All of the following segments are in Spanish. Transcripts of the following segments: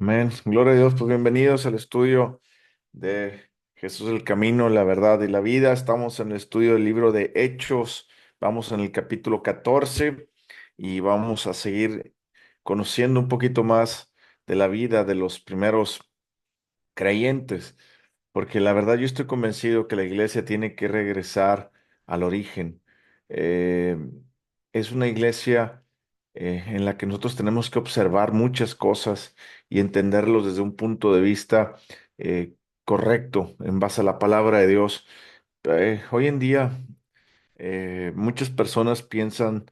Amén. Gloria a Dios. Pues bienvenidos al estudio de Jesús el Camino, la verdad y la vida. Estamos en el estudio del libro de Hechos. Vamos en el capítulo 14 y vamos a seguir conociendo un poquito más de la vida de los primeros creyentes, porque la verdad yo estoy convencido que la iglesia tiene que regresar al origen. Eh, es una iglesia en la que nosotros tenemos que observar muchas cosas y entenderlos desde un punto de vista eh, correcto, en base a la palabra de Dios. Hoy en día muchas personas piensan,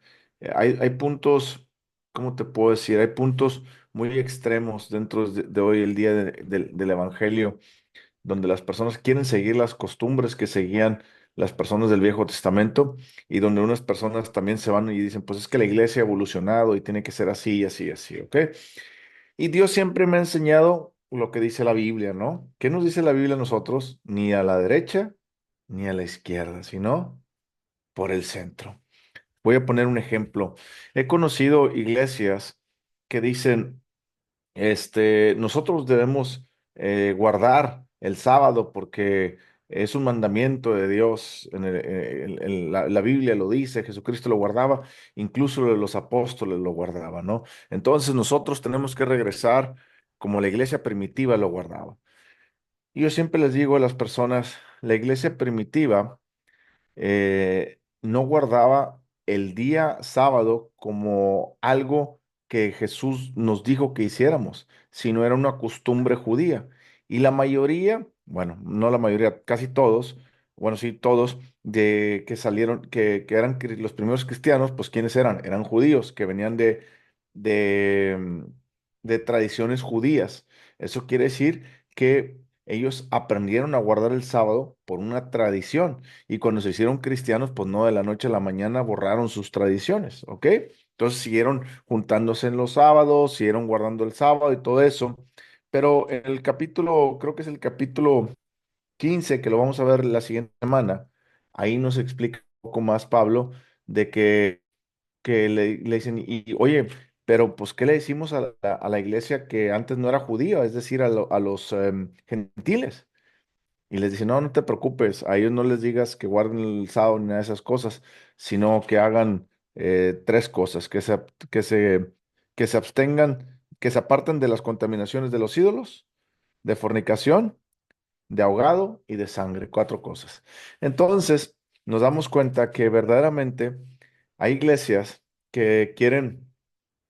hay puntos, ¿cómo te puedo decir? Hay puntos muy extremos dentro de hoy el día del Evangelio, donde las personas quieren seguir las costumbres que seguían las personas del Viejo Testamento y donde unas personas también se van y dicen, pues es que la iglesia ha evolucionado y tiene que ser así, así, así, ¿ok? Y Dios siempre me ha enseñado lo que dice la Biblia, ¿no? ¿Qué nos dice la Biblia a nosotros? Ni a la derecha ni a la izquierda, sino por el centro. Voy a poner un ejemplo. He conocido iglesias que dicen, nosotros debemos guardar el sábado porque es un mandamiento de Dios. La Biblia lo dice, Jesucristo lo guardaba, incluso los apóstoles lo guardaban, ¿no? Entonces nosotros tenemos que regresar como la iglesia primitiva lo guardaba. Y yo siempre les digo a las personas, la iglesia primitiva no guardaba el día sábado como algo que Jesús nos dijo que hiciéramos, sino era una costumbre judía. Y la mayoría, bueno, no la mayoría, casi todos, bueno, sí, todos, de que salieron, que eran los primeros cristianos, pues ¿quiénes eran? Eran judíos que venían de, mm, de tradiciones judías. Eso quiere decir que ellos aprendieron a guardar el sábado por una tradición. Y cuando se hicieron cristianos, pues no de la noche a la mañana borraron sus tradiciones, ¿ok? Entonces siguieron juntándose en los sábados, siguieron guardando el sábado y todo eso. Pero en el capítulo, creo que es el capítulo 15 que lo vamos a ver la siguiente semana, ahí nos explica un poco más Pablo de que le dicen, oye, pero pues, ¿qué le decimos a la iglesia que antes no era judía, es decir, a los gentiles? Y les dice, no, no te preocupes, a ellos no les digas que guarden el sábado ni nada de esas cosas, sino que hagan tres cosas, que se abstengan, que se aparten de las contaminaciones de los ídolos, de fornicación, de ahogado y de sangre, cuatro cosas. Entonces, nos damos cuenta que verdaderamente hay iglesias que quieren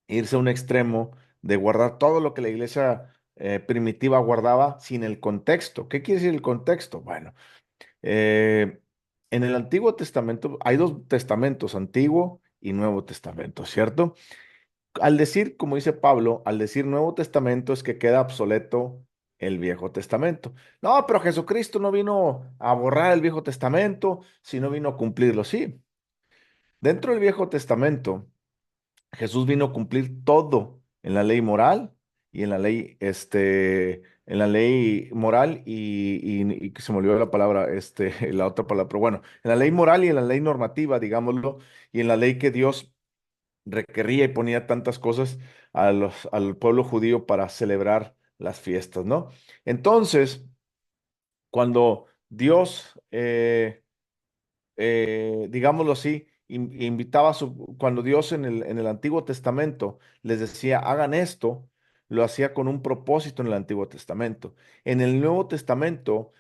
irse a un extremo de guardar todo lo que la iglesia primitiva guardaba sin el contexto. ¿Qué quiere decir el contexto? Bueno, eh, en el Antiguo Testamento hay dos testamentos, Antiguo y Nuevo Testamento, ¿cierto? Al decir, como dice Pablo, al decir Nuevo Testamento es que queda obsoleto el Viejo Testamento. No, pero Jesucristo no vino a borrar el Viejo Testamento, sino vino a cumplirlo. Sí, dentro del Viejo Testamento Jesús vino a cumplir todo en la ley moral y en la ley moral y que se me olvidó la palabra, la otra palabra, pero bueno, en la ley moral y en la ley normativa, digámoslo, y en la ley que Dios requería y ponía tantas cosas al pueblo judío para celebrar las fiestas, ¿no? Entonces, cuando Dios, digámoslo así, invitaba cuando Dios en el Antiguo Testamento les decía, hagan esto, lo hacía con un propósito en el Antiguo Testamento. En el Nuevo Testamento,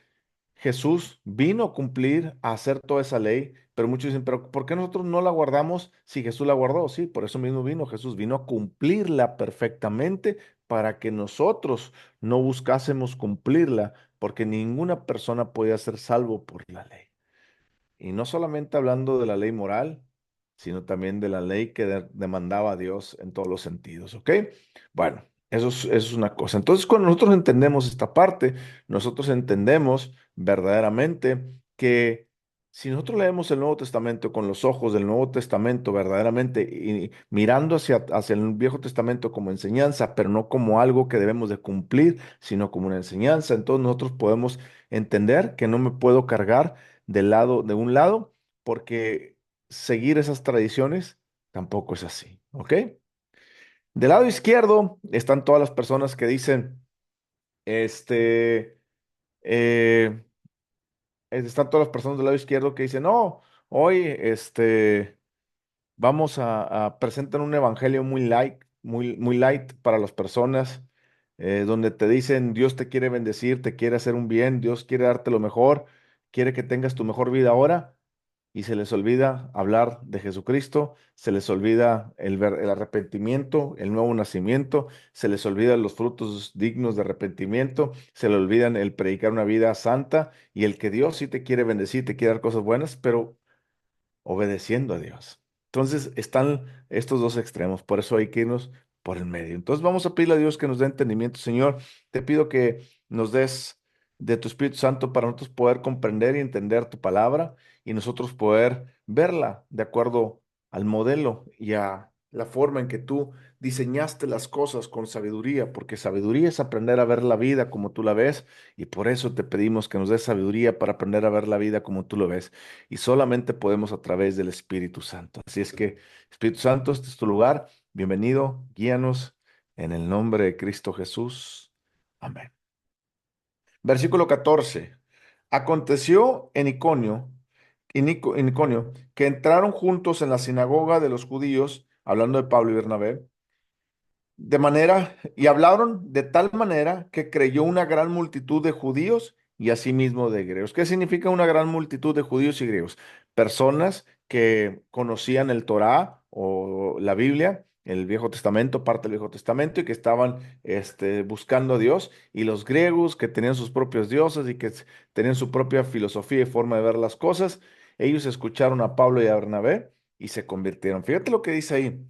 Jesús vino a cumplir, a hacer toda esa ley, pero muchos dicen, pero ¿por qué nosotros no la guardamos si Jesús la guardó? Sí, por eso mismo vino Jesús, vino a cumplirla perfectamente para que nosotros no buscásemos cumplirla, porque ninguna persona podía ser salvo por la ley. Y no solamente hablando de la ley moral, sino también de la ley que demandaba a Dios en todos los sentidos, ¿ok? Bueno, eso es una cosa. Entonces, cuando nosotros entendemos esta parte, nosotros entendemos verdaderamente que si nosotros leemos el Nuevo Testamento con los ojos del Nuevo Testamento verdaderamente y mirando hacia el Viejo Testamento como enseñanza, pero no como algo que debemos de cumplir, sino como una enseñanza, entonces nosotros podemos entender que no me puedo cargar de un lado, porque seguir esas tradiciones tampoco es así, ¿ok? Del lado izquierdo están todas las personas que dicen, este, eh, están todas las personas del lado izquierdo que dicen, no, hoy, vamos a presentar un evangelio muy light, muy light para las personas, donde te dicen, Dios te quiere bendecir, te quiere hacer un bien, Dios quiere darte lo mejor, quiere que tengas tu mejor vida ahora, y se les olvida hablar de Jesucristo, se les olvida el arrepentimiento, el nuevo nacimiento, se les olvidan los frutos dignos de arrepentimiento, se les olvidan el predicar una vida santa y el que Dios sí te quiere bendecir, te quiere dar cosas buenas, pero obedeciendo a Dios. Entonces están estos dos extremos, por eso hay que irnos por el medio. Entonces vamos a pedirle a Dios que nos dé entendimiento. Señor, te pido que nos des de tu Espíritu Santo para nosotros poder comprender y entender tu palabra y nosotros poder verla de acuerdo al modelo y a la forma en que tú diseñaste las cosas con sabiduría, porque sabiduría es aprender a ver la vida como tú la ves y por eso te pedimos que nos des sabiduría para aprender a ver la vida como tú lo ves y solamente podemos a través del Espíritu Santo. Así es que, Espíritu Santo, este es tu lugar. Bienvenido, guíanos en el nombre de Cristo Jesús. Amén. Versículo 14. Aconteció en Iconio, que entraron juntos en la sinagoga de los judíos, hablando de Pablo y Bernabé, de manera, y hablaron de tal manera que creyó una gran multitud de judíos y asimismo de griegos. ¿Qué significa una gran multitud de judíos y griegos? Personas que conocían el Torá o la Biblia, el Viejo Testamento, parte del Viejo Testamento, y que estaban buscando a Dios, y los griegos que tenían sus propios dioses y que tenían su propia filosofía y forma de ver las cosas. Ellos escucharon a Pablo y a Bernabé y se convirtieron. Fíjate lo que dice ahí.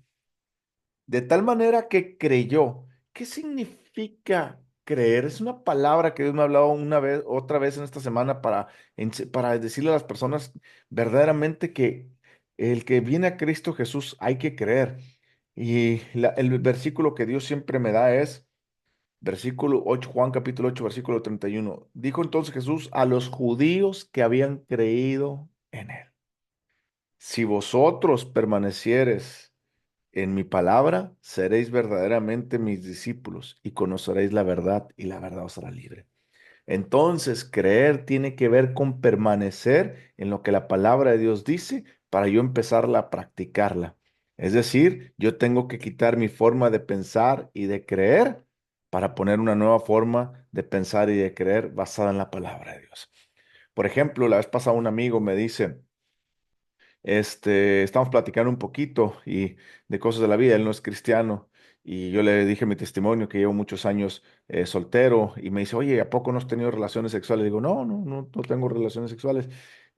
De tal manera que creyó. ¿Qué significa creer? Es una palabra que Dios me ha hablado una vez, otra vez en esta semana para decirle a las personas verdaderamente que el que viene a Cristo Jesús hay que creer. Y el versículo que Dios siempre me da es versículo 8, Juan capítulo 8, versículo 31. Dijo entonces Jesús a los judíos que habían creído en él. Si vosotros permanecieres en mi palabra seréis verdaderamente mis discípulos y conoceréis la verdad y la verdad os hará libre. Entonces, creer tiene que ver con permanecer en lo que la palabra de Dios dice para yo empezarla a practicarla. Es decir, yo tengo que quitar mi forma de pensar y de creer para poner una nueva forma de pensar y de creer basada en la palabra de Dios. Por ejemplo, la vez pasada un amigo me dice, estamos platicando un poquito y de cosas de la vida. Él no es cristiano y yo le dije mi testimonio que llevo muchos años soltero y me dice, oye, ¿a poco no has tenido relaciones sexuales? Le digo, no tengo relaciones sexuales.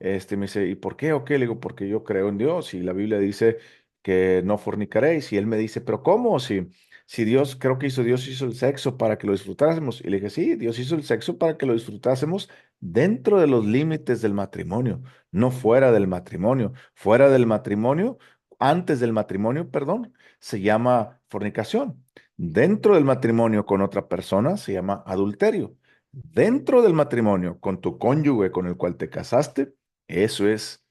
Me dice, ¿y por qué o qué? Le digo, porque yo creo en Dios y la Biblia dice que no fornicaréis. Y él me dice, ¿pero cómo? Si Dios, creo que Dios hizo el sexo para que lo disfrutásemos. Y le dije, sí, Dios hizo el sexo para que lo disfrutásemos dentro de los límites del matrimonio, no fuera del matrimonio. Fuera del matrimonio, antes del matrimonio, perdón, se llama fornicación. Dentro del matrimonio con otra persona se llama adulterio. Dentro del matrimonio con tu cónyuge con el cual te casaste, eso es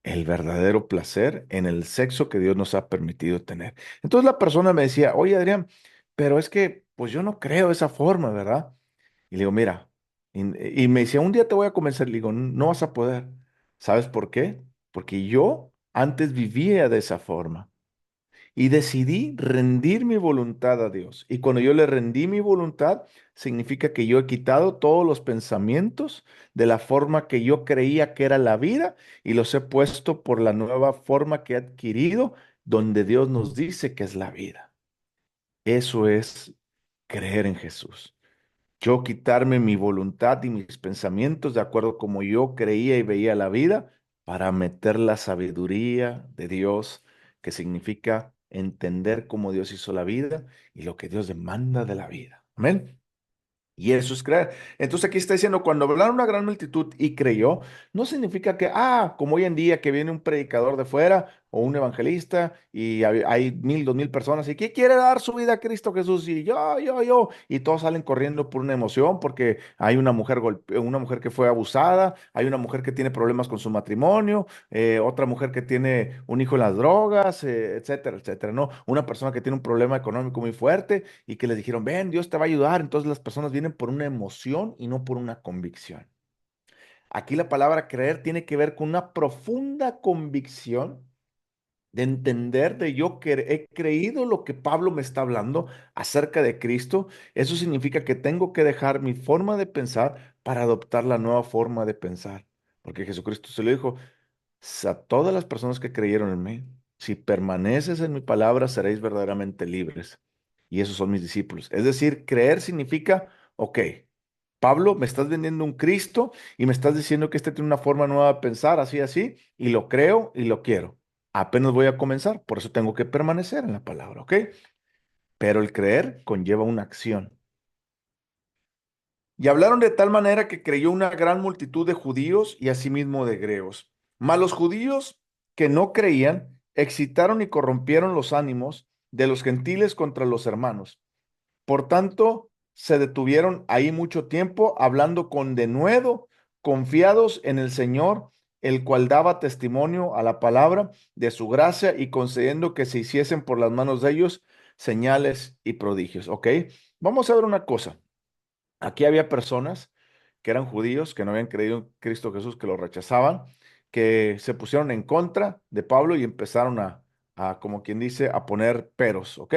el verdadero placer en el sexo que Dios nos ha permitido tener. Entonces la persona me decía, oye Adrián, pero es que pues yo no creo de esa forma, ¿verdad? Y le digo, mira, y me decía, un día te voy a convencer, le digo, no vas a poder. ¿Sabes por qué? Porque yo antes vivía de esa forma y decidí rendir mi voluntad a Dios. Y cuando yo le rendí mi voluntad, significa que yo he quitado todos los pensamientos de la forma que yo creía que era la vida y los he puesto por la nueva forma que he adquirido, donde Dios nos dice que es la vida. Eso es creer en Jesús. Yo quitarme mi voluntad y mis pensamientos de acuerdo como yo creía y veía la vida para meter la sabiduría de Dios, que significa entender cómo Dios hizo la vida y lo que Dios demanda de la vida. Amén. Y eso es creer. Entonces aquí está diciendo, cuando hablaron una gran multitud y creyó, no significa que, como hoy en día que viene un predicador de fuera, o un evangelista y hay 1,000, 2,000 personas y ¿quién quiere dar su vida a Cristo Jesús? Y yo, y todos salen corriendo por una emoción porque hay una mujer una mujer que fue abusada, hay una mujer que tiene problemas con su matrimonio, otra mujer que tiene un hijo en las drogas, etcétera, etcétera, ¿no? Una persona que tiene un problema económico muy fuerte y que les dijeron, ven, Dios te va a ayudar. Entonces las personas vienen por una emoción y no por una convicción. Aquí la palabra creer tiene que ver con una profunda convicción de entender de yo que he creído lo que Pablo me está hablando acerca de Cristo. Eso significa que tengo que dejar mi forma de pensar para adoptar la nueva forma de pensar. Porque Jesucristo se lo dijo a todas las personas que creyeron en mí, si permaneces en mi palabra, seréis verdaderamente libres. Y esos son mis discípulos. Es decir, creer significa, ok, Pablo, me estás vendiendo un Cristo y me estás diciendo que este tiene una forma nueva de pensar, así, así, y lo creo y lo quiero. Apenas voy a comenzar, por eso tengo que permanecer en la palabra, ¿ok? Pero el creer conlleva una acción. Y hablaron de tal manera que creyó una gran multitud de judíos y asimismo de griegos. Mas los judíos que no creían excitaron y corrompieron los ánimos de los gentiles contra los hermanos. Por tanto, se detuvieron ahí mucho tiempo, hablando con denuedo, confiados en el Señor, el cual daba testimonio a la palabra de su gracia y concediendo que se hiciesen por las manos de ellos señales y prodigios. ¿Ok? Vamos a ver una cosa. Aquí había personas que eran judíos, que no habían creído en Cristo Jesús, que lo rechazaban, que se pusieron en contra de Pablo y empezaron como quien dice, a poner peros, ¿ok?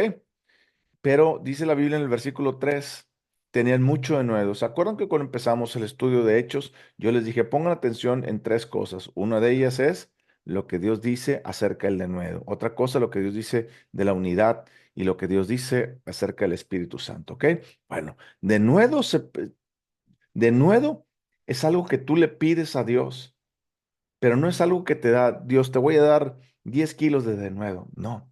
Pero dice la Biblia en el versículo 3, tenían mucho denuedo. ¿Se acuerdan que cuando empezamos el estudio de Hechos, yo les dije, pongan atención en tres cosas? Una de ellas es lo que Dios dice acerca del denuedo. Otra cosa, lo que Dios dice de la unidad y lo que Dios dice acerca del Espíritu Santo, ¿ok? Bueno, denuedo, denuedo es algo que tú le pides a Dios, pero no es algo que te da, Dios, te voy a dar 10 kilos de denuedo. No.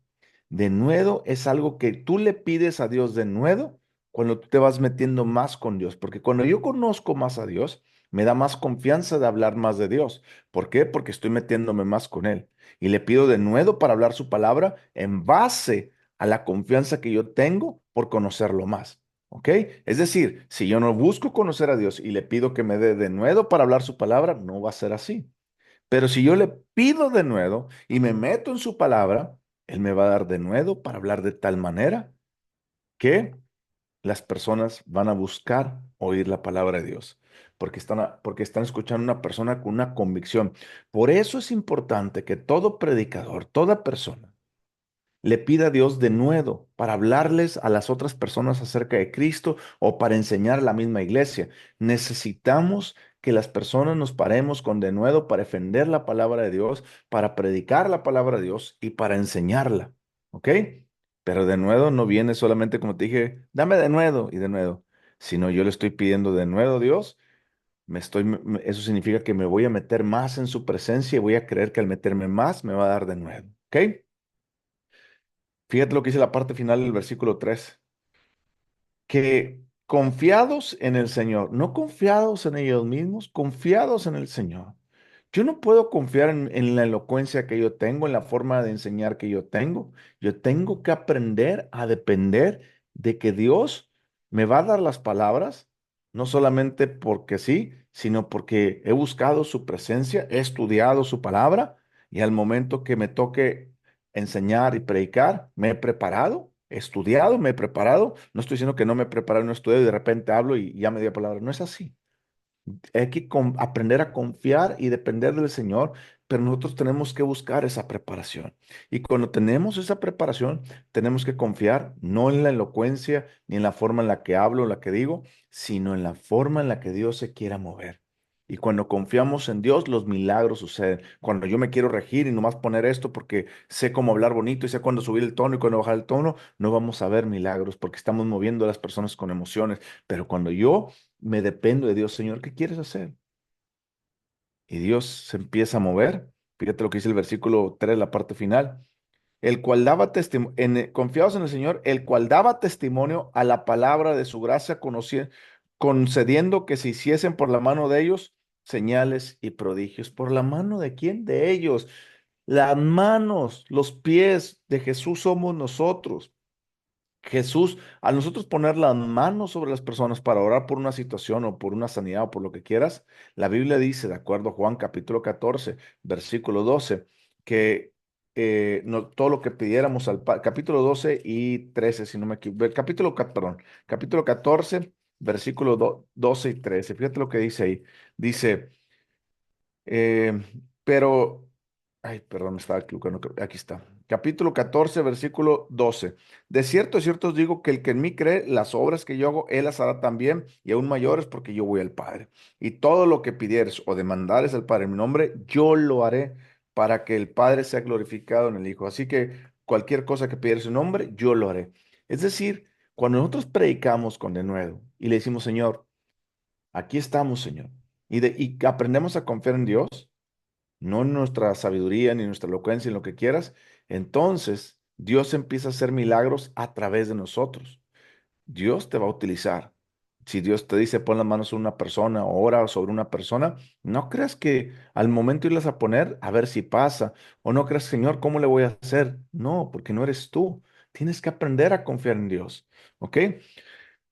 Denuedo es algo que tú le pides a Dios denuedo cuando tú te vas metiendo más con Dios. Porque cuando yo conozco más a Dios, me da más confianza de hablar más de Dios. ¿Por qué? Porque estoy metiéndome más con Él. Y le pido denuedo para hablar su palabra en base a la confianza que yo tengo por conocerlo más. ¿Ok? Es decir, si yo no busco conocer a Dios y le pido que me dé denuedo para hablar su palabra, no va a ser así. Pero si yo le pido de nuevo y me meto en su palabra, Él me va a dar de nuevo para hablar de tal manera que las personas van a buscar oír la palabra de Dios, porque están escuchando a una persona con una convicción. Por eso es importante que todo predicador, toda persona, le pida a Dios de nuevo para hablarles a las otras personas acerca de Cristo o para enseñar a la misma iglesia. Necesitamos que las personas nos paremos con denuedo para defender la palabra de Dios, para predicar la palabra de Dios y para enseñarla. ¿Ok? Pero de nuevo no viene solamente como te dije, dame de nuevo y de nuevo, sino yo le estoy pidiendo de nuevo a Dios. Eso significa que me voy a meter más en su presencia y voy a creer que al meterme más me va a dar de nuevo. ¿Ok? Fíjate lo que dice la parte final del versículo 3, que confiados en el Señor, no confiados en ellos mismos, confiados en el Señor. Yo no puedo confiar en la elocuencia que yo tengo, en la forma de enseñar que yo tengo. Yo tengo que aprender a depender de que Dios me va a dar las palabras, no solamente porque sí, sino porque he buscado su presencia, he estudiado su palabra y al momento que me toque enseñar y predicar, me he preparado, he estudiado, me he preparado. No estoy diciendo que no me he preparado, no estudio y de repente hablo y ya me dio palabra. No es así. Hay que aprender a confiar y depender del Señor, pero nosotros tenemos que buscar esa preparación. Y cuando tenemos esa preparación, tenemos que confiar no en la elocuencia ni en la forma en la que hablo, la que digo, sino en la forma en la que Dios se quiera mover. Y cuando confiamos en Dios, los milagros suceden. Cuando yo me quiero regir y nomás poner esto porque sé cómo hablar bonito y sé cuándo subir el tono y cuándo bajar el tono, no vamos a ver milagros porque estamos moviendo a las personas con emociones. Pero cuando yo me dependo de Dios, Señor, ¿qué quieres hacer? Y Dios se empieza a mover. Fíjate lo que dice el versículo 3, la parte final. El cual daba testimonio, confiados en el Señor, el cual daba testimonio a la palabra de su gracia, concediendo que se hiciesen por la mano de ellos señales y prodigios. ¿Por la mano de quién? De ellos. Las manos, los pies de Jesús somos nosotros. Jesús, al nosotros poner las manos sobre las personas para orar por una situación o por una sanidad o por lo que quieras, la Biblia dice, de acuerdo a Juan capítulo 14, versículo 12, que todo lo que pidiéramos capítulo 12 y 13, si no me equivoco, perdón, capítulo 14, versículo 12 y 13, fíjate lo que dice ahí. Dice, eh, pero, ay, perdón, me estaba equivocando. Aquí está. Capítulo 14, versículo 12. De cierto os digo que el que en mí cree, las obras que yo hago, él las hará también, y aún mayores, porque yo voy al Padre. Y todo lo que pidieres o demandares al Padre en mi nombre, yo lo haré para que el Padre sea glorificado en el Hijo. Así que cualquier cosa que pidieres en su nombre, yo lo haré. Es decir, cuando nosotros predicamos con denuedo y le decimos, Señor, aquí estamos, Señor, y aprendemos a confiar en Dios, no en nuestra sabiduría ni nuestra elocuencia, en lo que quieras, entonces Dios empieza a hacer milagros a través de nosotros. Dios te va a utilizar. Si Dios te dice pon las manos sobre una persona o ora sobre una persona, no creas que al momento de irlas a poner, a ver si pasa, o no creas, Señor, ¿cómo le voy a hacer? No, porque no eres tú. Tienes que aprender a confiar en Dios. ¿Ok?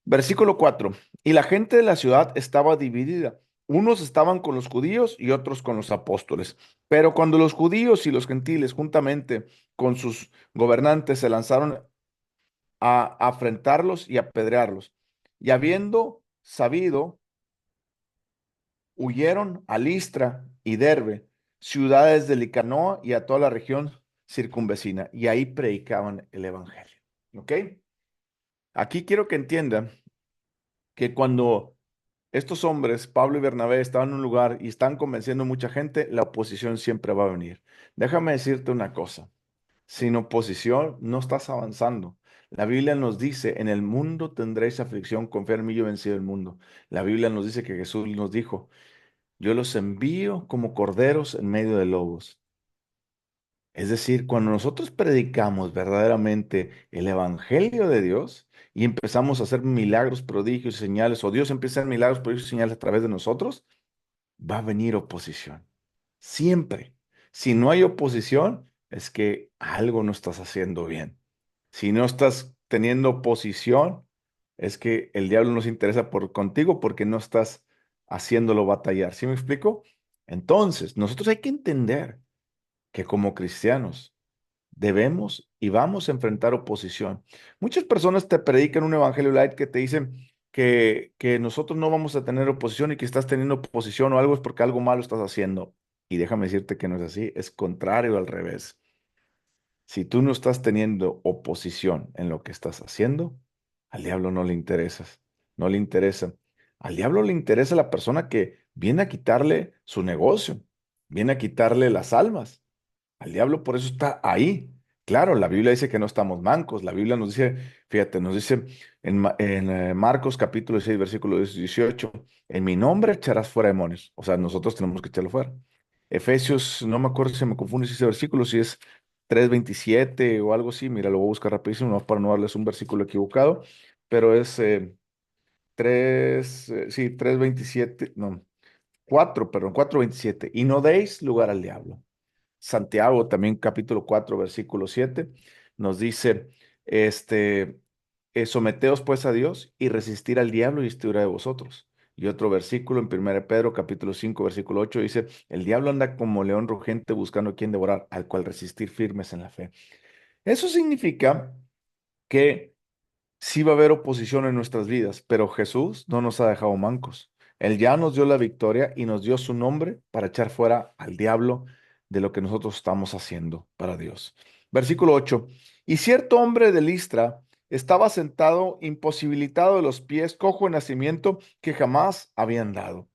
Versículo 4. Y la gente de la ciudad estaba dividida. Unos estaban con los judíos y otros con los apóstoles. Pero cuando los judíos y los gentiles, juntamente con sus gobernantes, se lanzaron a afrentarlos y apedrearlos, y habiendo sabido, huyeron a Listra y Derbe, ciudades de Licanoa y a toda la región circunvecina, y ahí predicaban el evangelio. ¿Ok? Aquí quiero que entiendan que cuando estos hombres, Pablo y Bernabé, estaban en un lugar y están convenciendo a mucha gente, la oposición siempre va a venir. Déjame decirte una cosa, sin oposición no estás avanzando. La Biblia nos dice, en el mundo tendréis aflicción, confiad en mí, yo he vencido el mundo. La Biblia nos dice que Jesús nos dijo, yo los envío como corderos en medio de lobos. Es decir, cuando nosotros predicamos verdaderamente el Evangelio de Dios y empezamos a hacer milagros, prodigios y señales, o Dios empieza a hacer milagros, prodigios y señales a través de nosotros, va a venir oposición. Siempre. Si no hay oposición, es que algo no estás haciendo bien. Si no estás teniendo oposición, es que el diablo no se interesa por contigo porque no estás haciéndolo batallar. ¿Sí me explico? Entonces, nosotros hay que entender que como cristianos debemos y vamos a enfrentar oposición. Muchas personas te predican un evangelio light que te dicen que nosotros no vamos a tener oposición y que estás teniendo oposición o algo es porque algo malo estás haciendo. Y déjame decirte que no es así, es contrario al revés. Si tú no estás teniendo oposición en lo que estás haciendo, al diablo no le interesas, no le interesa. Al diablo le interesa la persona que viene a quitarle su negocio, viene a quitarle las almas. Al diablo por eso está ahí. Claro, la Biblia dice que no estamos mancos. La Biblia nos dice, fíjate, nos dice en Marcos capítulo 6 versículo 18, en mi nombre echarás fuera demonios. O sea, nosotros tenemos que echarlo fuera. Efesios, no me acuerdo si me confunde si ese versículo, si es 3:27 o algo así. Mira, lo voy a buscar rapidísimo, no, para no darles un versículo equivocado, pero es 3:27, no, 4:27. Y no deis lugar al diablo. Santiago, también capítulo 4 versículo 7 nos dice, este, someteos pues a Dios y resistir al diablo y este huirá de vosotros. Y otro versículo en 1 Pedro, capítulo 5 versículo 8 dice, el diablo anda como león rugiente buscando a quien devorar, al cual resistir firmes en la fe. Eso significa que sí va a haber oposición en nuestras vidas, pero Jesús no nos ha dejado mancos. Él ya nos dio la victoria y nos dio su nombre para echar fuera al diablo de lo que nosotros estamos haciendo para Dios. Versículo 8. Y cierto hombre de Listra estaba sentado imposibilitado de los pies, cojo de nacimiento, que jamás había andado.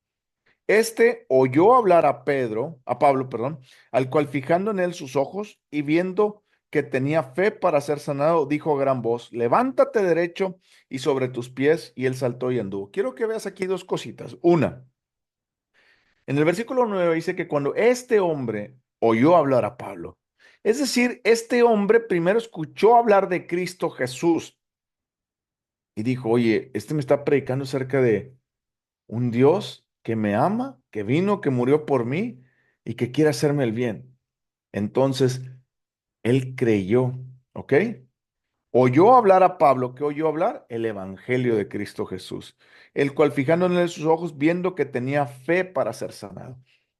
Este oyó hablar a Pablo, perdón, al cual fijando en él sus ojos y viendo que tenía fe para ser sanado, dijo a gran voz, levántate derecho y sobre tus pies, y él saltó y anduvo. Quiero que veas aquí dos cositas. Una, en el versículo 9 dice que cuando este hombre oyó hablar a Pablo, es decir, este hombre primero escuchó hablar de Cristo Jesús y dijo, oye, este me está predicando acerca de un Dios que me ama, que vino, que murió por mí y que quiere hacerme el bien. Entonces, él creyó, ¿ok? Oyó hablar a Pablo, ¿qué oyó hablar? El Evangelio de Cristo Jesús, el cual fijando en él sus ojos, viendo que tenía fe para ser sanado.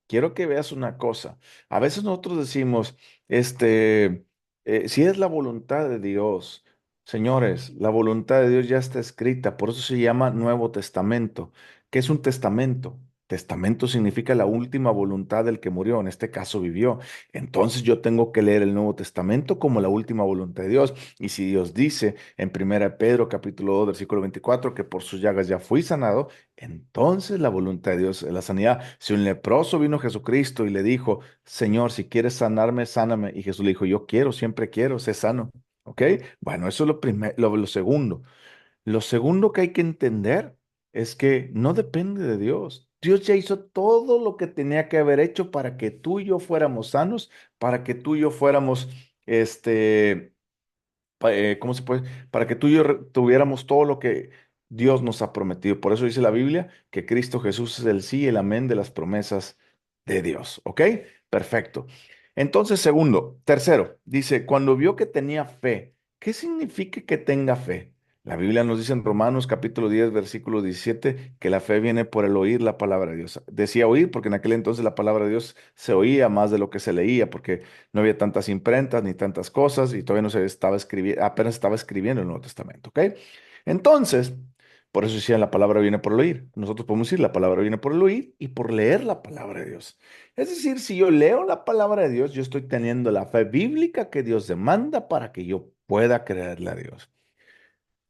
Quiero que veas una cosa. A veces nosotros decimos, si es la voluntad de Dios, señores, la voluntad de Dios ya está escrita, por eso se llama Nuevo Testamento. ¿Qué es un testamento? Testamento significa la última voluntad del que murió, en este caso vivió. Entonces yo tengo que leer el Nuevo Testamento como la última voluntad de Dios. Y si Dios dice en 1 Pedro capítulo 2 versículo 24 que por sus llagas ya fui sanado, entonces la voluntad de Dios es la sanidad. Si un leproso vino a Jesucristo y le dijo, Señor, si quieres sanarme, sáname. Y Jesús le dijo, yo quiero, siempre quiero, sé sano. ¿Ok? Bueno, eso es lo primero, lo segundo. Lo segundo que hay que entender es que no depende de Dios. Dios ya hizo todo lo que tenía que haber hecho para que tú y yo fuéramos sanos, para que tú y yo fuéramos, ¿cómo se puede? Para que tú y yo tuviéramos todo lo que Dios nos ha prometido. Por eso dice la Biblia que Cristo Jesús es el sí y el amén de las promesas de Dios. ¿Ok? Perfecto. Entonces, tercero, dice, cuando vio que tenía fe, ¿qué significa que tenga fe? La Biblia nos dice en Romanos capítulo 10 versículo 17 que la fe viene por el oír la palabra de Dios. Decía oír porque en aquel entonces la palabra de Dios se oía más de lo que se leía, porque no había tantas imprentas ni tantas cosas y todavía no se estaba escribiendo, apenas estaba escribiendo el Nuevo Testamento, ¿ok? Entonces, por eso decía la palabra viene por el oír. Nosotros podemos decir la palabra viene por el oír y por leer la palabra de Dios. Es decir, si yo leo la palabra de Dios, yo estoy teniendo la fe bíblica que Dios demanda para que yo pueda creerle a Dios.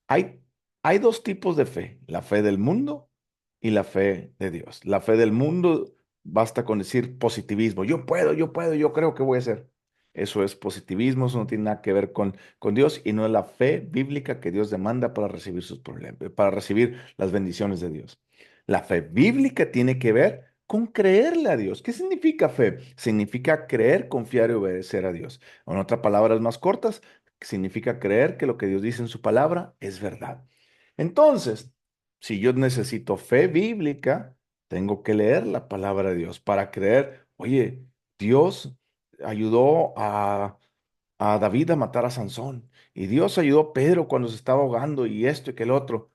Hay, hay dos tipos de fe, la fe del mundo y la fe de Dios. La fe del mundo basta con decir positivismo. Yo puedo, yo creo que voy a hacer. Eso es positivismo, eso no tiene nada que ver con Dios y no es la fe bíblica que Dios demanda para recibir sus problemas, para recibir las bendiciones de Dios. La fe bíblica tiene que ver con creerle a Dios. ¿Qué significa fe? Significa creer, confiar y obedecer a Dios. O en otras palabras más cortas, significa creer que lo que Dios dice en su palabra es verdad. Entonces, si yo necesito fe bíblica, tengo que leer la palabra de Dios para creer, oye, Dios ayudó a David a matar a Sansón y Dios ayudó a Pedro cuando se estaba ahogando y esto y que el otro.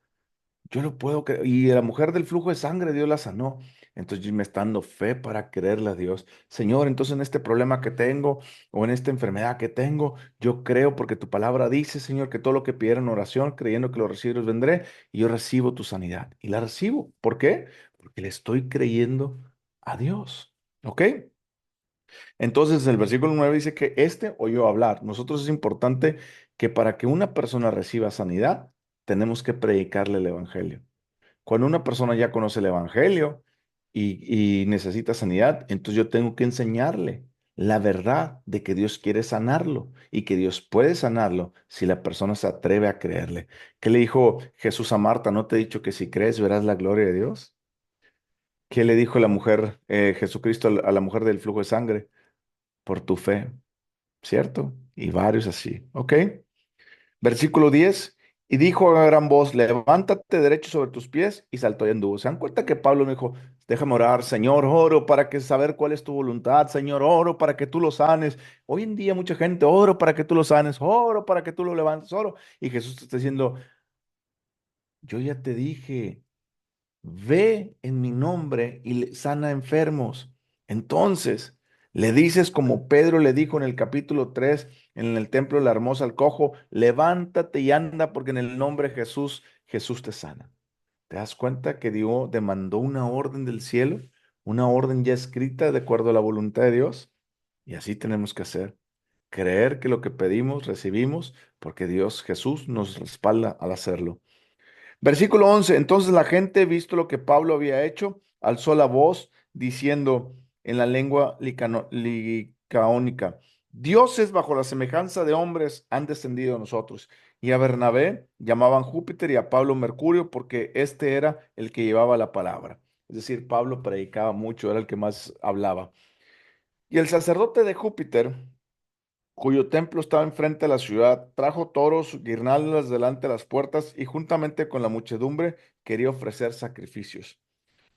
Yo lo puedo creer. Y la mujer del flujo de sangre, Dios la sanó. Entonces me está dando fe para creerle a Dios. Señor, entonces en este problema que tengo o en esta enfermedad que tengo, yo creo porque tu palabra dice, Señor, que todo lo que pidiera en oración, creyendo que lo recibo, vendré y yo recibo tu sanidad. Y la recibo. ¿Por qué? Porque le estoy creyendo a Dios. ¿Ok? Entonces el versículo 9 dice que este oyó hablar. Nosotros es importante que para que una persona reciba sanidad, tenemos que predicarle el evangelio. Cuando una persona ya conoce el Evangelio y necesita sanidad, entonces yo tengo que enseñarle la verdad de que Dios quiere sanarlo y que Dios puede sanarlo si la persona se atreve a creerle. ¿Qué le dijo Jesús a Marta? ¿No te he dicho que si crees verás la gloria de Dios? ¿Qué le dijo la mujer, Jesucristo a la mujer del flujo de sangre? Por tu fe, ¿cierto? Y varios así, ¿ok? Versículo 10 y dijo a gran voz, levántate derecho sobre tus pies, y saltó y anduvo. ¿Se dan cuenta que Pablo no dijo, déjame orar, Señor, oro para que saber cuál es tu voluntad, Señor, oro para que tú lo sanes? Hoy en día mucha gente, oro para que tú lo sanes, oro para que tú lo levantes, oro. Y Jesús te está diciendo, yo ya te dije, ve en mi nombre y sana enfermos. Entonces, le dices como Pedro le dijo en el capítulo 3 en el templo de la hermosa al cojo, levántate y anda porque en el nombre de Jesús, Jesús te sana. ¿Te das cuenta que Dios demandó una orden del cielo? Una orden ya escrita de acuerdo a la voluntad de Dios. Y así tenemos que hacer. Creer que lo que pedimos, recibimos, porque Dios, Jesús, nos respalda al hacerlo. Versículo 11. Entonces la gente, visto lo que Pablo había hecho, alzó la voz diciendo en la lengua licaónica, dioses bajo la semejanza de hombres han descendido a nosotros. Y a Bernabé llamaban Júpiter y a Pablo Mercurio porque este era el que llevaba la palabra. Es decir, Pablo predicaba mucho, era el que más hablaba. Y el sacerdote de Júpiter, cuyo templo estaba enfrente de la ciudad, trajo toros, guirnaldas delante de las puertas y juntamente con la muchedumbre quería ofrecer sacrificios.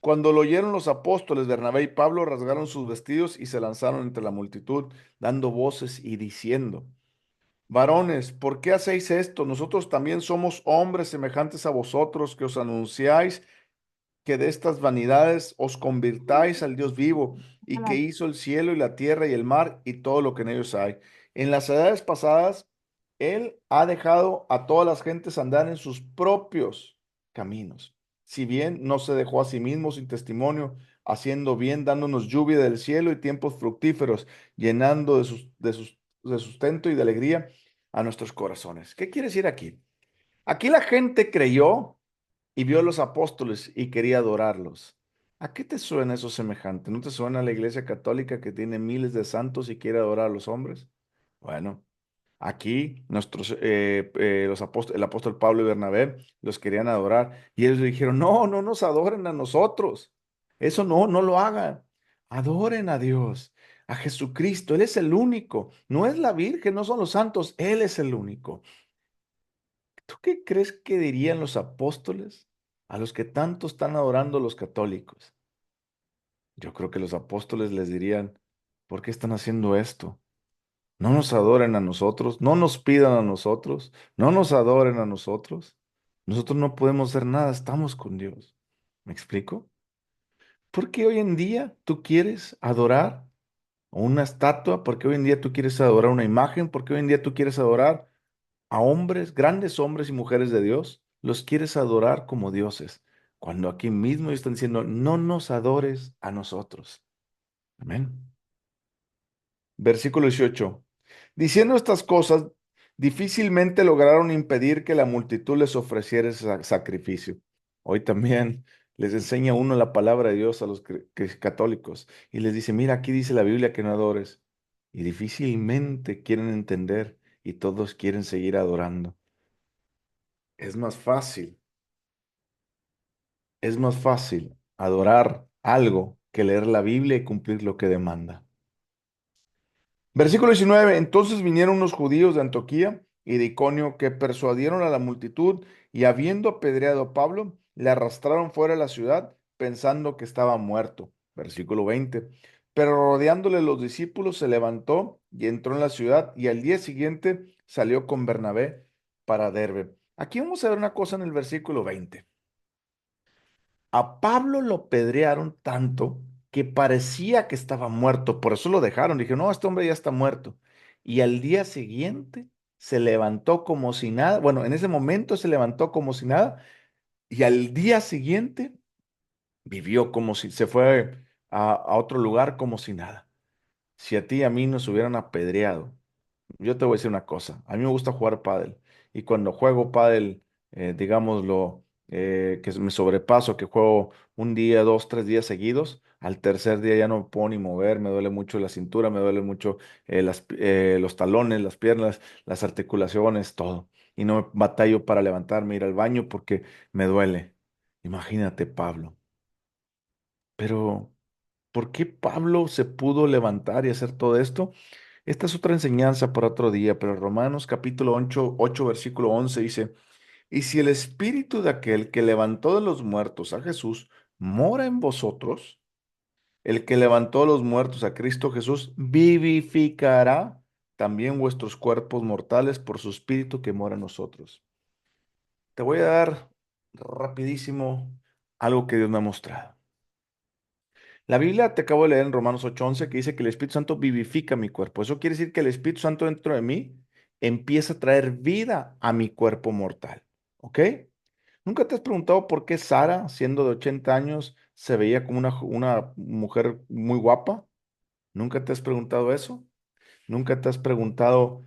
Cuando lo oyeron los apóstoles, Bernabé y Pablo rasgaron sus vestidos y se lanzaron entre la multitud, dando voces y diciendo: Varones, ¿por qué hacéis esto? Nosotros también somos hombres semejantes a vosotros, que os anunciáis que de estas vanidades os convirtáis al Dios vivo, y que hizo el cielo y la tierra y el mar y todo lo que en ellos hay. En las edades pasadas, Él ha dejado a todas las gentes andar en sus propios caminos. Si bien no se dejó a sí mismo sin testimonio, haciendo bien, dándonos lluvia del cielo y tiempos fructíferos, llenando de sustento y de alegría a nuestros corazones. ¿Qué quiere decir aquí? Aquí la gente creyó y vio a los apóstoles y quería adorarlos. ¿A qué te suena eso semejante? ¿No te suena a la Iglesia Católica que tiene miles de santos y quiere adorar a los hombres? Bueno, aquí el apóstol Pablo y Bernabé los querían adorar y ellos le dijeron: no, no nos adoren a nosotros. Eso no, no lo hagan. Adoren a Dios, a Jesucristo. Él es el único. No es la Virgen, no son los santos. Él es el único. ¿Tú qué crees que dirían los apóstoles a los que tanto están adorando los católicos? Yo creo que los apóstoles les dirían: ¿por qué están haciendo esto? No nos adoren a nosotros, no nos pidan a nosotros, no nos adoren a nosotros. Nosotros no podemos hacer nada, estamos con Dios. ¿Me explico? ¿Por qué hoy en día tú quieres adorar a una estatua? ¿Por qué hoy en día tú quieres adorar una imagen? ¿Por qué hoy en día tú quieres adorar a hombres, grandes hombres y mujeres de Dios? Los quieres adorar como dioses, cuando aquí mismo están diciendo: no nos adores a nosotros. Amén. Versículo 18. Diciendo estas cosas, difícilmente lograron impedir que la multitud les ofreciera ese sacrificio. Hoy también les enseña uno la palabra de Dios a los católicos y les dice: mira, aquí dice la Biblia que no adores. Y difícilmente quieren entender y todos quieren seguir adorando. Es más fácil, es más fácil adorar algo que leer la Biblia y cumplir lo que demanda. Versículo 19. Entonces vinieron unos judíos de Antioquía y de Iconio que persuadieron a la multitud, y habiendo apedreado a Pablo, le arrastraron fuera de la ciudad pensando que estaba muerto. Versículo 20. Pero rodeándole los discípulos se levantó y entró en la ciudad, y al día siguiente salió con Bernabé para Derbe. Aquí vamos a ver una cosa en el versículo 20. A Pablo lo pedrearon tanto que parecía que estaba muerto, por eso lo dejaron. Dije: no, este hombre ya está muerto. Y al día siguiente se levantó como si nada. Bueno, en ese momento se levantó como si nada, y al día siguiente vivió como si se fue a otro lugar como si nada. Si a ti y a mí nos hubieran apedreado, yo te voy a decir una cosa: a mí me gusta jugar pádel, y cuando juego pádel, digámoslo, que me sobrepaso, que juego un día, dos, tres días seguidos, al tercer día ya no me puedo ni mover, me duele mucho la cintura, me duele mucho los talones, las piernas, las articulaciones, todo. Y no me batallo para levantarme, ir al baño porque me duele. Imagínate, Pablo. Pero, ¿por qué Pablo se pudo levantar y hacer todo esto? Esta es otra enseñanza para otro día, pero Romanos capítulo 8 versículo 11 dice: y si el espíritu de aquel que levantó de los muertos a Jesús mora en vosotros, el que levantó de los muertos a Cristo Jesús vivificará también vuestros cuerpos mortales por su espíritu que mora en nosotros. Te voy a dar rapidísimo algo que Dios me ha mostrado. La Biblia te acabo de leer en Romanos 8:11 que dice que el Espíritu Santo vivifica mi cuerpo. Eso quiere decir que el Espíritu Santo dentro de mí empieza a traer vida a mi cuerpo mortal. ¿Ok? ¿Nunca te has preguntado por qué Sara, siendo de 80 años, se veía como una mujer muy guapa? ¿Nunca te has preguntado eso? ¿Nunca te has preguntado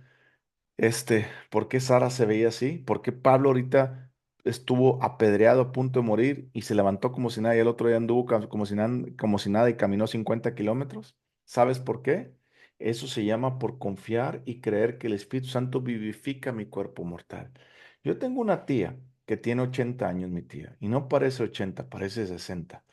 por qué Sara se veía así? ¿Por qué Pablo ahorita estuvo apedreado a punto de morir y se levantó como si nada, y el otro día anduvo como si nada y caminó 50 kilómetros? ¿Sabes por qué? Eso se llama por confiar y creer que el Espíritu Santo vivifica mi cuerpo mortal. Yo tengo una tía que tiene 80 años, mi tía, y no parece 80, parece 60.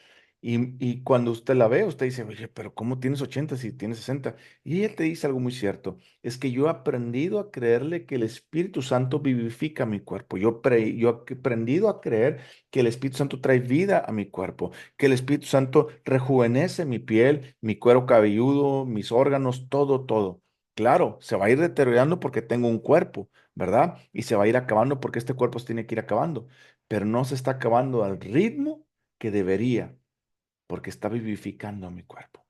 Y cuando usted la ve, usted dice, oye, pero ¿cómo tienes 80 si tienes 60? Y ella te dice algo muy cierto, es que yo he aprendido a creerle que el Espíritu Santo vivifica mi cuerpo. Yo he aprendido a creer que el Espíritu Santo trae vida a mi cuerpo, que el Espíritu Santo rejuvenece mi piel, mi cuero cabelludo, mis órganos, todo, todo. Claro, se va a ir deteriorando porque tengo un cuerpo, ¿verdad? Y se va a ir acabando porque este cuerpo se tiene que ir acabando, pero no se está acabando al ritmo que debería porque está vivificando a mi cuerpo.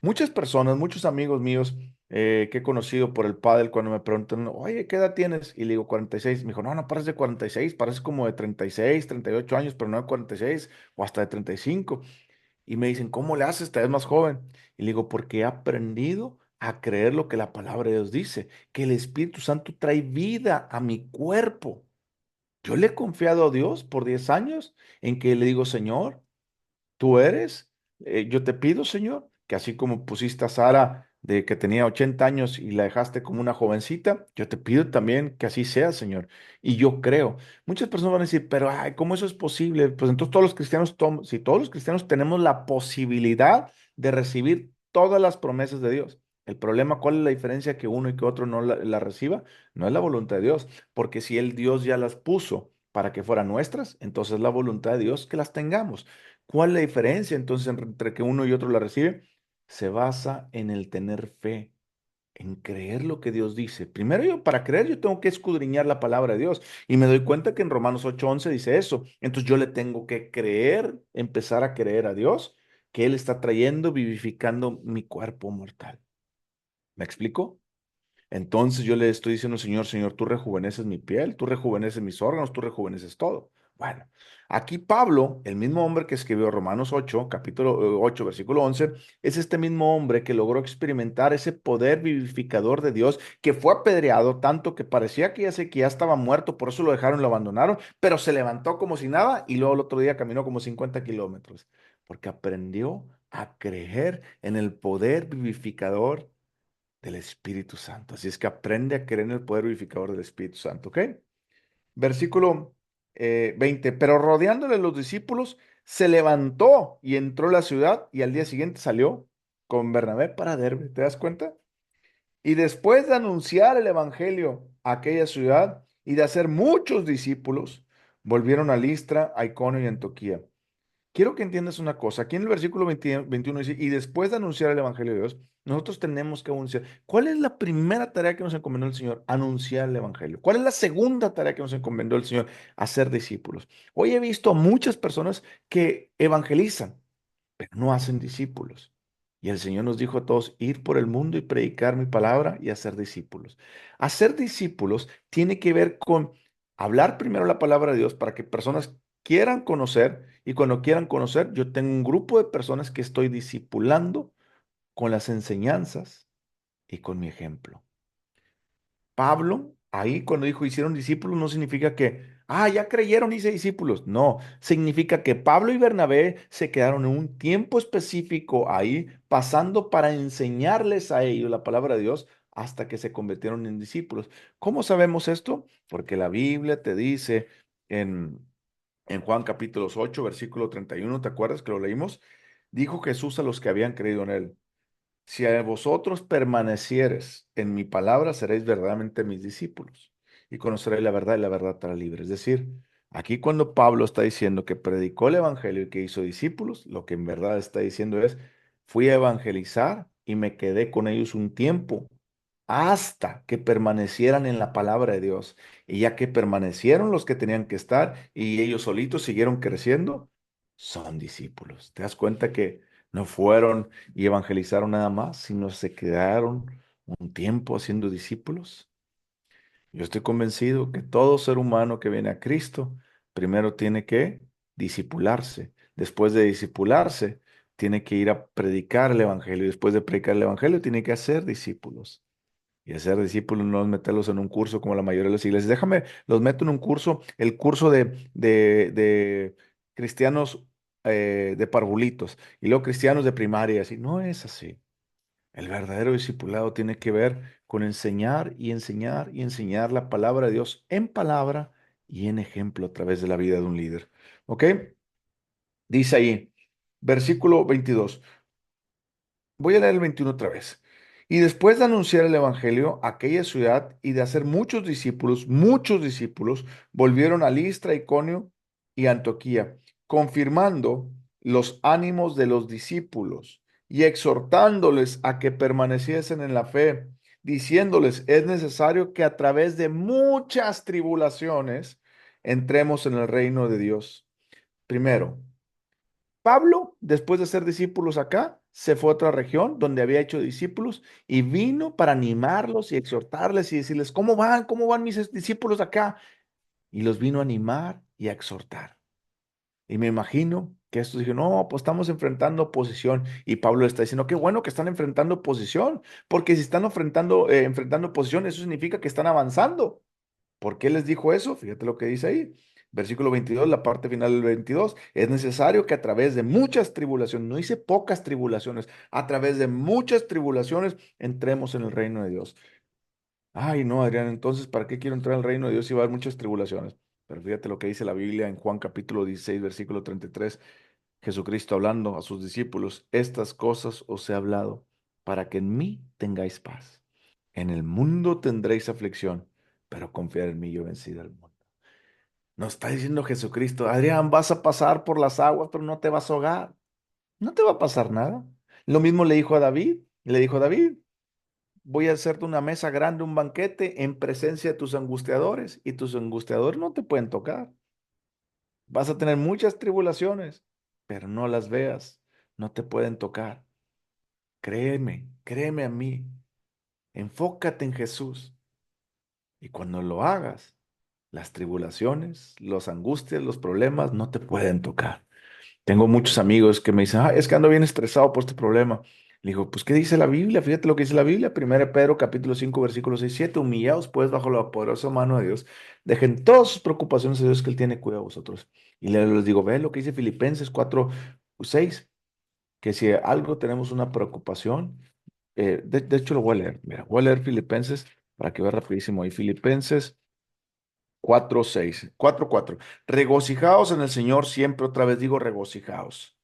Muchas personas, muchos amigos míos que he conocido por el pádel, cuando me preguntan, oye, ¿qué edad tienes? Y le digo 46. Me dijo, no, no pareces de 46, pareces como de 36, 38 años, pero no de 46 o hasta de 35. Y me dicen, ¿cómo le haces? Te ves más joven. Y le digo, porque he aprendido a creer lo que la palabra de Dios dice, que el Espíritu Santo trae vida a mi cuerpo. Yo le he confiado a Dios por 10 años en que le digo, Señor, tú eres. Yo te pido, Señor, que así como pusiste a Sara de que tenía 80 años y la dejaste como una jovencita, yo te pido también que así sea, Señor. Y yo creo. Muchas personas van a decir, pero ay, ¿cómo eso es posible? Pues entonces todos los cristianos, si todos los cristianos tenemos la posibilidad de recibir todas las promesas de Dios. El problema, ¿cuál es la diferencia que uno y que otro no la reciba? No es la voluntad de Dios, porque si el Dios ya las puso para que fueran nuestras, entonces es la voluntad de Dios que las tengamos. ¿Cuál es la diferencia entonces entre que uno y otro la recibe? Se basa en el tener fe, en creer lo que Dios dice. Primero yo, para creer, yo tengo que escudriñar la palabra de Dios. Y me doy cuenta que en Romanos 8:11 dice eso. Entonces yo le tengo que creer, empezar a creer a Dios, que Él está trayendo, vivificando mi cuerpo mortal. ¿Me explico? Entonces yo le estoy diciendo, Señor, Señor, tú rejuveneces mi piel, tú rejuveneces mis órganos, tú rejuveneces todo. Bueno, aquí Pablo, el mismo hombre que escribió Romanos 8, capítulo 8, versículo 11, es este mismo hombre que logró experimentar ese poder vivificador de Dios, que fue apedreado tanto que parecía que ya estaba muerto, por eso lo dejaron, lo abandonaron, pero se levantó como si nada y luego el otro día caminó como 50 kilómetros, porque aprendió a creer en el poder vivificador del Espíritu Santo. Así es que aprende a creer en el poder vivificador del Espíritu Santo, ¿ok? Versículo 20. Pero rodeándole los discípulos, se levantó y entró a la ciudad y al día siguiente salió con Bernabé para Derbe. ¿Te das cuenta? Y después de anunciar el evangelio a aquella ciudad y de hacer muchos discípulos, volvieron a Listra, a Iconio y Antioquía. Quiero que entiendas una cosa. Aquí en el versículo 21 dice, y después de anunciar el Evangelio de Dios, nosotros tenemos que anunciar. ¿Cuál es la primera tarea que nos encomendó el Señor? Anunciar el Evangelio. ¿Cuál es la segunda tarea que nos encomendó el Señor? Hacer discípulos. Hoy he visto a muchas personas que evangelizan, pero no hacen discípulos. Y el Señor nos dijo a todos, ir por el mundo y predicar mi palabra y hacer discípulos. Hacer discípulos tiene que ver con hablar primero la palabra de Dios para que personas quieran conocer y cuando quieran conocer, yo tengo un grupo de personas que estoy discipulando con las enseñanzas y con mi ejemplo. Pablo, ahí cuando dijo hicieron discípulos, no significa que, ya creyeron, hice discípulos. No, significa que Pablo y Bernabé se quedaron en un tiempo específico ahí, pasando para enseñarles a ellos la palabra de Dios hasta que se convirtieron en discípulos. ¿Cómo sabemos esto? Porque la Biblia te dice en, en Juan capítulo 8, versículo 31, ¿te acuerdas que lo leímos? Dijo Jesús a los que habían creído en él. Si a vosotros permanecieres en mi palabra, seréis verdaderamente mis discípulos y conoceréis la verdad y la verdad te hará libre. Es decir, aquí cuando Pablo está diciendo que predicó el evangelio y que hizo discípulos, lo que en verdad está diciendo es, fui a evangelizar y me quedé con ellos un tiempo hasta que permanecieran en la palabra de Dios. Y ya que permanecieron los que tenían que estar y ellos solitos siguieron creciendo, son discípulos. ¿Te das cuenta que no fueron y evangelizaron nada más, sino se quedaron un tiempo haciendo discípulos? Yo estoy convencido que todo ser humano que viene a Cristo primero tiene que discipularse. Después de discipularse, tiene que ir a predicar el evangelio. Después de predicar el evangelio, tiene que hacer discípulos. Y hacer discípulos no es meterlos en un curso como la mayoría de las iglesias. Déjame, los meto en un curso, el curso de cristianos de parvulitos y luego cristianos de primaria. Y así, no es así. El verdadero discipulado tiene que ver con enseñar y enseñar y enseñar la palabra de Dios en palabra y en ejemplo a través de la vida de un líder. ¿Ok? Dice ahí. Versículo 22. Voy a leer el 21 otra vez. Y después de anunciar el evangelio a aquella ciudad y de hacer muchos discípulos, volvieron a Listra, Iconio y Antioquía, confirmando los ánimos de los discípulos y exhortándoles a que permaneciesen en la fe, diciéndoles, es necesario que a través de muchas tribulaciones entremos en el reino de Dios. Primero, Pablo, después de ser discípulos acá, se fue a otra región donde había hecho discípulos y vino para animarlos y exhortarles y decirles, ¿cómo van? ¿Cómo van mis discípulos acá? Y los vino a animar y a exhortar. Y me imagino que estos dijeron, no, pues estamos enfrentando oposición. Y Pablo le está diciendo, qué bueno que están enfrentando oposición, porque si están enfrentando oposición, eso significa que están avanzando. ¿Por qué les dijo eso? Fíjate lo que dice ahí. Versículo 22, la parte final del 22. Es necesario que a través de muchas tribulaciones, no dice pocas tribulaciones, a través de muchas tribulaciones entremos en el reino de Dios. Ay, no, Adrián, entonces, ¿para qué quiero entrar al reino de Dios si va a haber muchas tribulaciones? Pero fíjate lo que dice la Biblia en Juan capítulo 16, versículo 33. Jesucristo hablando a sus discípulos, estas cosas os he hablado para que en mí tengáis paz. En el mundo tendréis aflicción, pero confiad en mí, yo he vencido al mundo. Nos está diciendo Jesucristo, Adrián, vas a pasar por las aguas, pero no te vas a ahogar. No te va a pasar nada. Lo mismo le dijo a David. Le dijo a David, voy a hacerte una mesa grande, un banquete en presencia de tus angustiadores, y tus angustiadores no te pueden tocar. Vas a tener muchas tribulaciones, pero no las veas. No te pueden tocar. Créeme, créeme a mí. Enfócate en Jesús. Y cuando lo hagas, las tribulaciones, las angustias, los problemas no te pueden tocar. Tengo muchos amigos que me dicen, es que ando bien estresado por este problema. Le digo, pues, ¿qué dice la Biblia? Fíjate lo que dice la Biblia. 1 Pedro capítulo 5 versículo 6 7. Humillaos pues bajo la poderosa mano de Dios. Dejen todas sus preocupaciones a Dios que Él tiene cuidado de vosotros. Y les digo, ve lo que dice Filipenses 4 6, que si algo tenemos una preocupación, de hecho lo voy a leer. Mira, voy a leer Filipenses para que vea rapidísimo ahí. Filipenses 4:6, 4:4. Regocijaos en el Señor siempre, otra vez digo regocijaos.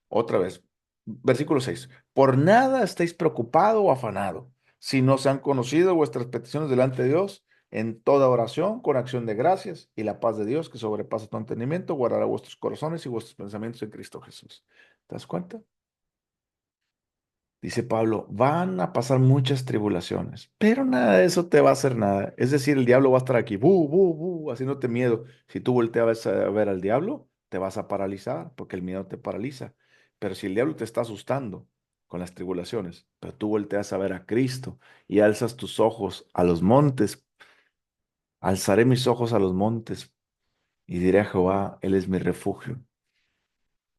Otra vez, versículo 6. Por nada estéis preocupado o afanado, si no se han conocido vuestras peticiones delante de Dios, en toda oración, con acción de gracias, y la paz de Dios, que sobrepasa todo entendimiento, guardará vuestros corazones y vuestros pensamientos en Cristo Jesús. ¿Te das cuenta? Dice Pablo, van a pasar muchas tribulaciones, pero nada de eso te va a hacer nada. Es decir, el diablo va a estar aquí, haciéndote miedo. Si tú volteas a ver al diablo, te vas a paralizar, porque el miedo te paraliza. Pero si el diablo te está asustando con las tribulaciones, pero tú volteas a ver a Cristo y alzas tus ojos a los montes, alzaré mis ojos a los montes y diré a Jehová, Él es mi refugio.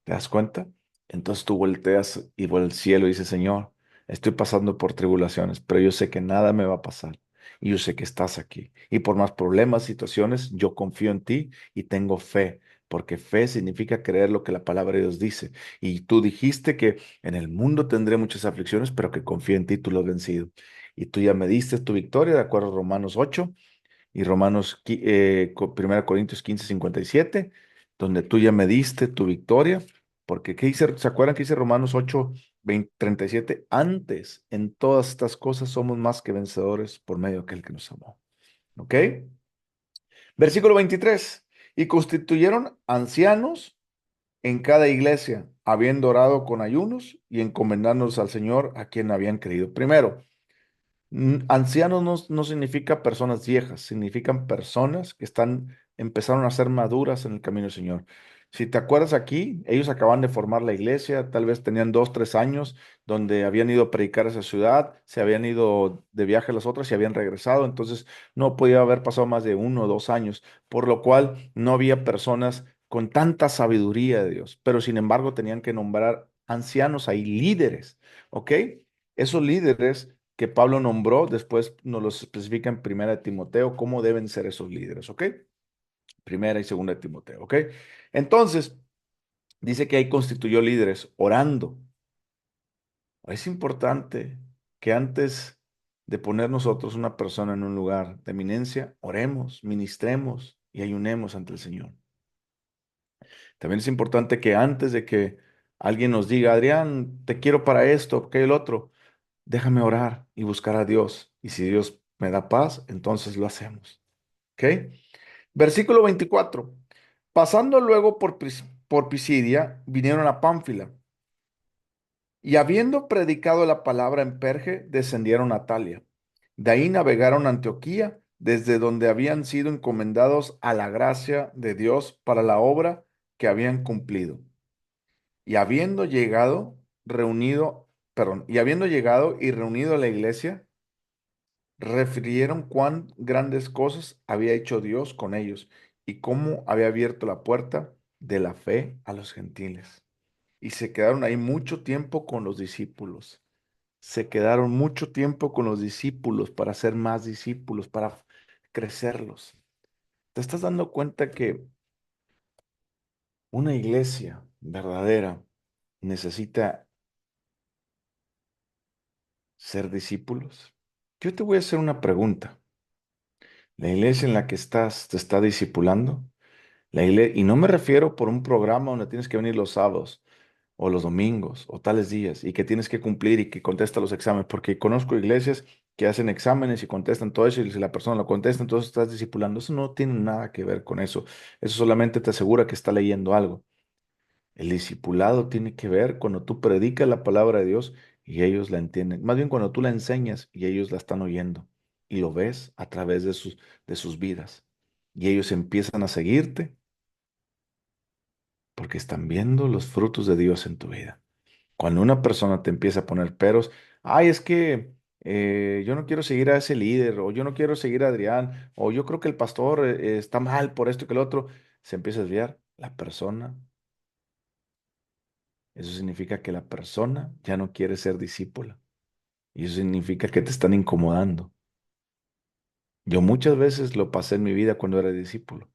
¿Te das cuenta? Entonces tú volteas y por el cielo y dices, Señor, estoy pasando por tribulaciones, pero yo sé que nada me va a pasar. Y yo sé que estás aquí. Y por más problemas, situaciones, yo confío en ti y tengo fe, porque fe significa creer lo que la palabra de Dios dice. Y tú dijiste que en el mundo tendré muchas aflicciones, pero que confío en ti, tú lo has vencido. Y tú ya me diste tu victoria, de acuerdo a Romanos 8 y Primera Corintios 15:57, donde tú ya me diste tu victoria, porque ¿qué dice? ¿Se acuerdan que dice Romanos 8:37? Antes, en todas estas cosas somos más que vencedores por medio de aquel que nos amó. ¿Ok? Versículo 23. Y constituyeron ancianos en cada iglesia, habiendo orado con ayunos y encomendándonos al Señor a quien habían creído. Primero, ancianos no significa personas viejas, significan personas que empezaron a ser maduras en el camino del Señor. Si te acuerdas aquí, ellos acaban de formar la iglesia, tal vez tenían 2, 3 años, donde habían ido a predicar a esa ciudad, se habían ido de viaje a las otras y habían regresado, entonces no podía haber pasado más de 1 o 2 años, por lo cual no había personas con tanta sabiduría de Dios, pero sin embargo tenían que nombrar ancianos ahí, líderes, ¿ok? Esos líderes que Pablo nombró, después nos los especifica en Primera de Timoteo, cómo deben ser esos líderes, ¿ok? Primera y Segunda de Timoteo, ¿ok? Entonces, dice que ahí constituyó líderes orando. Es importante que antes de poner nosotros una persona en un lugar de eminencia, oremos, ministremos y ayunemos ante el Señor. También es importante que antes de que alguien nos diga, Adrián, te quiero para esto, que el otro, déjame orar y buscar a Dios. Y si Dios me da paz, entonces lo hacemos. ¿Ok? Versículo 24. Pasando luego por Pisidia, vinieron a Pánfila. Y habiendo predicado la palabra en Perge, descendieron a Atalia. De ahí navegaron a Antioquía, desde donde habían sido encomendados a la gracia de Dios para la obra que habían cumplido. Y habiendo llegado, y habiendo llegado y reunido a la iglesia, refirieron cuán grandes cosas había hecho Dios con ellos y cómo había abierto la puerta de la fe a los gentiles. Y se quedaron ahí mucho tiempo con los discípulos. Se quedaron mucho tiempo con los discípulos para hacer más discípulos, para crecerlos. ¿Te estás dando cuenta que una iglesia verdadera necesita ser discípulos? Yo te voy a hacer una pregunta. ¿La iglesia en la que estás te está discipulando? Y no me refiero por un programa donde tienes que venir los sábados o los domingos o tales días y que tienes que cumplir y que contesta los exámenes, porque conozco iglesias que hacen exámenes y contestan todo eso y si la persona lo contesta, entonces estás discipulando. Eso no tiene nada que ver con eso. Eso solamente te asegura que está leyendo algo. El discipulado tiene que ver cuando tú predicas la palabra de Dios y ellos la entienden. Más bien cuando tú la enseñas y ellos la están oyendo y lo ves a través de sus vidas. Y ellos empiezan a seguirte porque están viendo los frutos de Dios en tu vida. Cuando una persona te empieza a poner peros, ay, es que yo no quiero seguir a ese líder, o yo no quiero seguir a Adrián, o yo creo que el pastor está mal por esto y que el otro, se empieza a desviar la persona. Eso significa que la persona ya no quiere ser discípula. Y eso significa que te están incomodando. Yo muchas veces lo pasé en mi vida cuando era discípulo.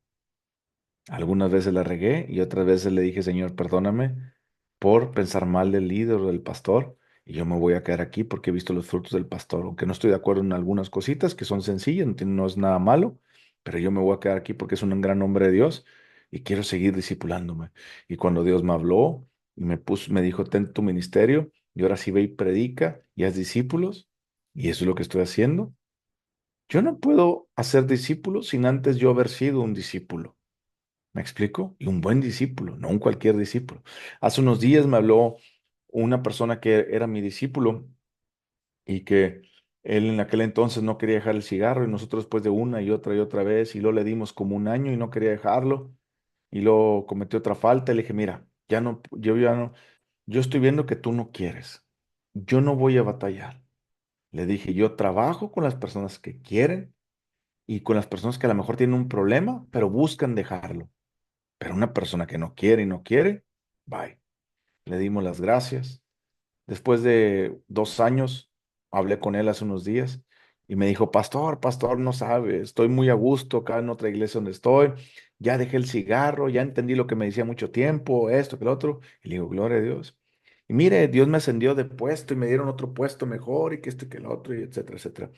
Algunas veces la regué y otras veces le dije, Señor, perdóname por pensar mal del líder o del pastor y yo me voy a quedar aquí porque he visto los frutos del pastor, aunque no estoy de acuerdo en algunas cositas que son sencillas, no es nada malo, pero yo me voy a quedar aquí porque es un gran hombre de Dios y quiero seguir discipulándome. Y cuando Dios me habló y me dijo, ten tu ministerio y ahora sí ve y predica y haz discípulos y eso es lo que estoy haciendo. Yo no puedo hacer discípulos sin antes yo haber sido un discípulo. ¿Me explico? Y un buen discípulo, no un cualquier discípulo. Hace unos días me habló una persona que era mi discípulo y que él en aquel entonces no quería dejar el cigarro y nosotros después de una y otra vez y luego le dimos como un año y no quería dejarlo y luego cometió otra falta y le dije, mira, ya no, yo estoy viendo que tú no quieres. Yo no voy a batallar. Le dije, yo trabajo con las personas que quieren y con las personas que a lo mejor tienen un problema, pero buscan dejarlo. Pero una persona que no quiere y no quiere, bye. Le dimos las gracias. Después de 2 años, hablé con él hace unos días y me dijo, pastor, no sabe, estoy muy a gusto acá en otra iglesia donde estoy. Ya dejé el cigarro, ya entendí lo que me decía mucho tiempo, esto, que lo otro. Y le digo, gloria a Dios. Y mire, Dios me ascendió de puesto y me dieron otro puesto mejor y que esto y que el otro, y etcétera, etcétera.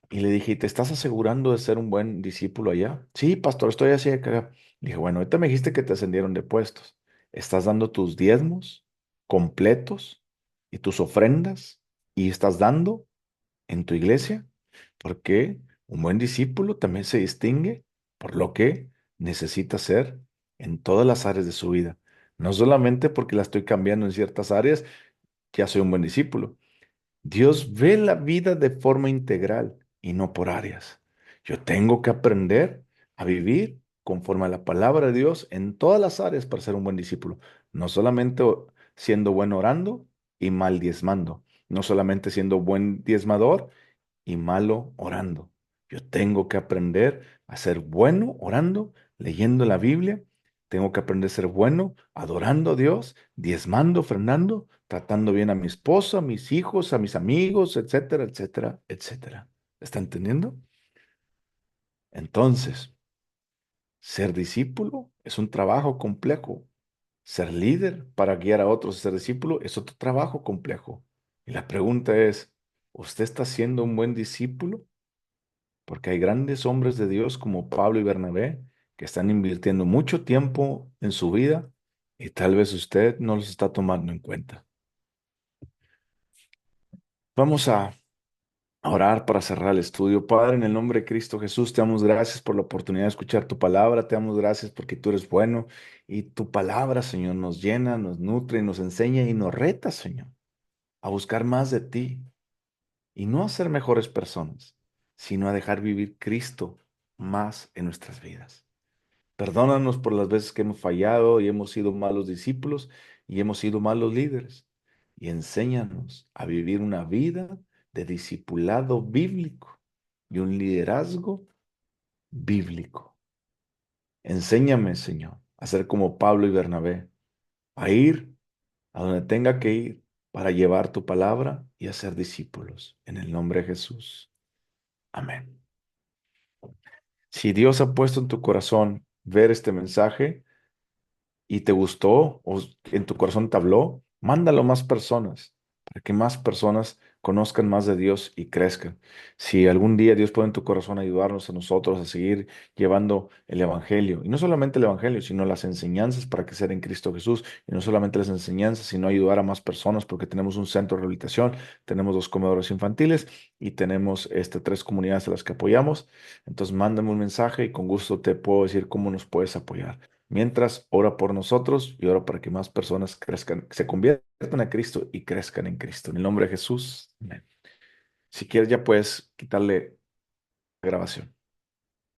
Y le dije, ¿te estás asegurando de ser un buen discípulo allá? Sí, pastor, estoy así acá. Le dije, bueno, ahorita me dijiste que te ascendieron de puestos. ¿Estás dando tus diezmos completos y tus ofrendas? ¿Y estás dando en tu iglesia? Porque un buen discípulo también se distingue por lo que necesita ser en todas las áreas de su vida. No solamente porque la estoy cambiando en ciertas áreas, ya soy un buen discípulo. Dios ve la vida de forma integral y no por áreas. Yo tengo que aprender a vivir conforme a la palabra de Dios en todas las áreas para ser un buen discípulo. No solamente siendo bueno orando y mal diezmando. No solamente siendo buen diezmador y malo orando. Yo tengo que aprender a ser bueno orando, leyendo la Biblia. Tengo que aprender a ser bueno adorando a Dios, diezmando, ofrendando, tratando bien a mi esposa, a mis hijos, a mis amigos, etcétera, etcétera, etcétera. ¿Está entendiendo? Entonces, ser discípulo es un trabajo complejo. Ser líder para guiar a otros a ser discípulo es otro trabajo complejo. Y la pregunta es, ¿usted está siendo un buen discípulo? Porque hay grandes hombres de Dios como Pablo y Bernabé que están invirtiendo mucho tiempo en su vida y tal vez usted no los está tomando en cuenta. Vamos a orar para cerrar el estudio. Padre, en el nombre de Cristo Jesús, te damos gracias por la oportunidad de escuchar tu palabra. Te damos gracias porque tú eres bueno y tu palabra, Señor, nos llena, nos nutre, nos enseña y nos reta, Señor, a buscar más de ti y no a ser mejores personas, sino a dejar vivir Cristo más en nuestras vidas. Perdónanos por las veces que hemos fallado y hemos sido malos discípulos y hemos sido malos líderes. Y enséñanos a vivir una vida de discipulado bíblico y un liderazgo bíblico. Enséñame, Señor, a ser como Pablo y Bernabé, a ir a donde tenga que ir para llevar tu palabra y a ser discípulos. En el nombre de Jesús. Amén. Si Dios ha puesto en tu corazón ver este mensaje, y te gustó o en tu corazón te habló, mándalo a más personas para que más personas conozcan más de Dios y crezcan. Si algún día Dios pone en tu corazón ayudarnos a nosotros a seguir llevando el Evangelio, y no solamente el Evangelio, sino las enseñanzas para crecer en Cristo Jesús, y no solamente las enseñanzas, sino ayudar a más personas, porque tenemos un centro de rehabilitación, tenemos 2 comedores infantiles y tenemos 3 comunidades a las que apoyamos. Entonces, mándame un mensaje y con gusto te puedo decir cómo nos puedes apoyar. Mientras, ora por nosotros y ora para que más personas crezcan, se conviertan a Cristo y crezcan en Cristo. En el nombre de Jesús. Amén. Si quieres, ya puedes quitarle la grabación.